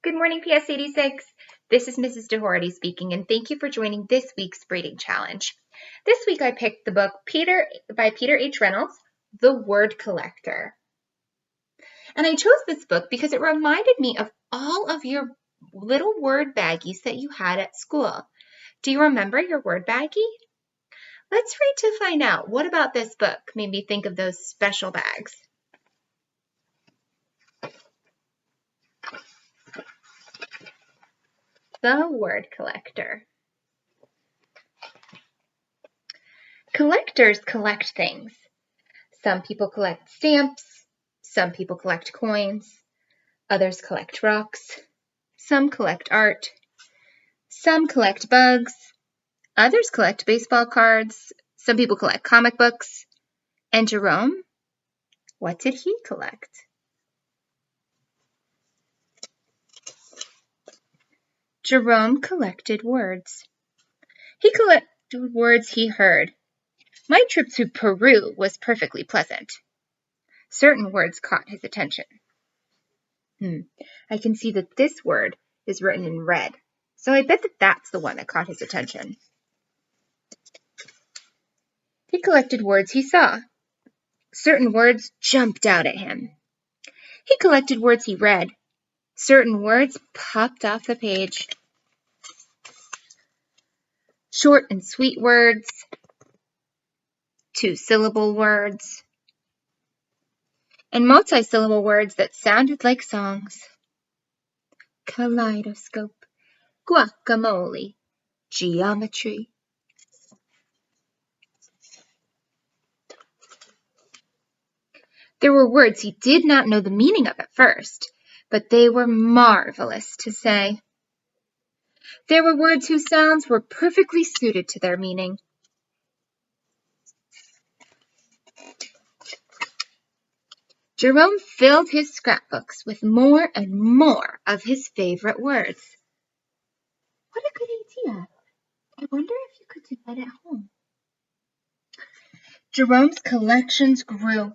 Good morning, PS 86. This is Mrs. Doherty speaking, and thank you for joining this week's reading challenge. This week I picked the book by Peter H. Reynolds, The Word Collector. And I chose this book because it reminded me of all of your little word baggies that you had at school. Do you remember your word baggie? Let's read to find out. What about this book made me think of those special bags? The Word Collector. Collectors collect things. Some people collect stamps. Some people collect coins. Others collect rocks. Some collect art. Some collect bugs. Others collect baseball cards. Some people collect comic books. And Jerome, what did he collect? Jerome collected words. He collected words he heard. My trip to Peru was perfectly pleasant. Certain words caught his attention. I can see that this word is written in red, so I bet that that's the one that caught his attention. He collected words he saw. Certain words jumped out at him. He collected words he read. Certain words popped off the page. Short and sweet words, two-syllable words, and multi-syllable words that sounded like songs. Kaleidoscope, guacamole, geometry. There were words he did not know the meaning of at first, but they were marvelous to say. There were words whose sounds were perfectly suited to their meaning. Jerome filled his scrapbooks with more and more of his favorite words. What a good idea. I wonder if you could do that at home. Jerome's collections grew.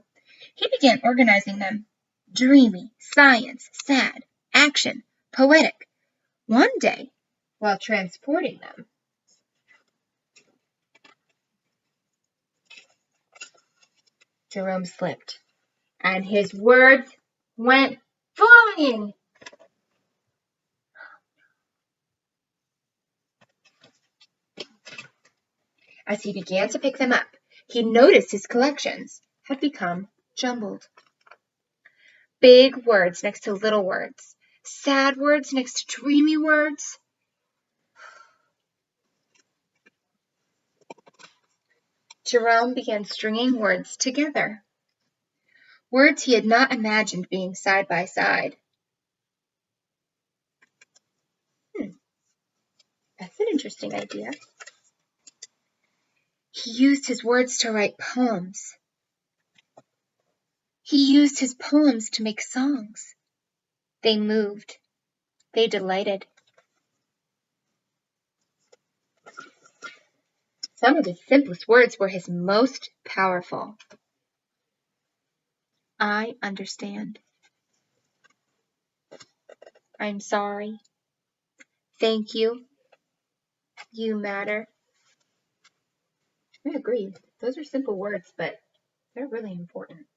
He began organizing them. Dreamy, science, sad, action, poetic. One day, while transporting them, Jerome slipped, and his words went flying. As he began to pick them up, he noticed his collections had become jumbled. Big words next to little words, sad words next to dreamy words. Jerome began stringing words together. Words he had not imagined being side by side. That's an interesting idea. He used his words to write poems. He used his poems to make songs. They moved. They delighted. Some of his simplest words were his most powerful. I understand. I'm sorry. Thank you. You matter. I agree. Those are simple words, but they're really important.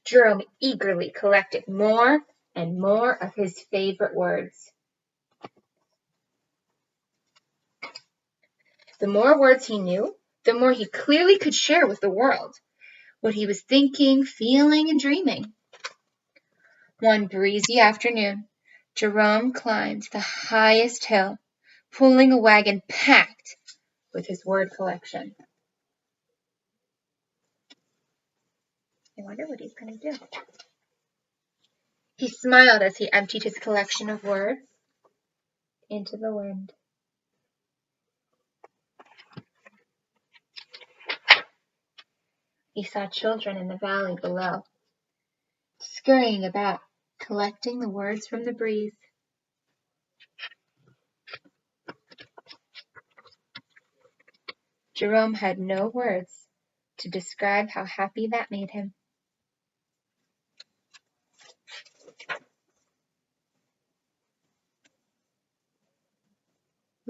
Jerome eagerly collected more and more of his favorite words. The more words he knew, the more he clearly could share with the world what he was thinking, feeling, and dreaming. One breezy afternoon, Jerome climbed the highest hill, pulling a wagon packed with his word collection. I wonder what he's going to do. He smiled as he emptied his collection of words into the wind. He saw children in the valley below, scurrying about, collecting the words from the breeze. Jerome had no words to describe how happy that made him.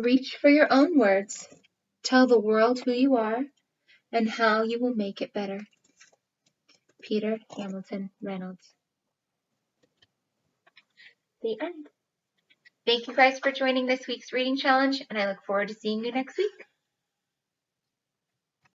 Reach for your own words. Tell the world who you are and how you will make it better. Peter Hamilton Reynolds. The end. Thank you guys for joining this week's reading challenge, and I look forward to seeing you next week.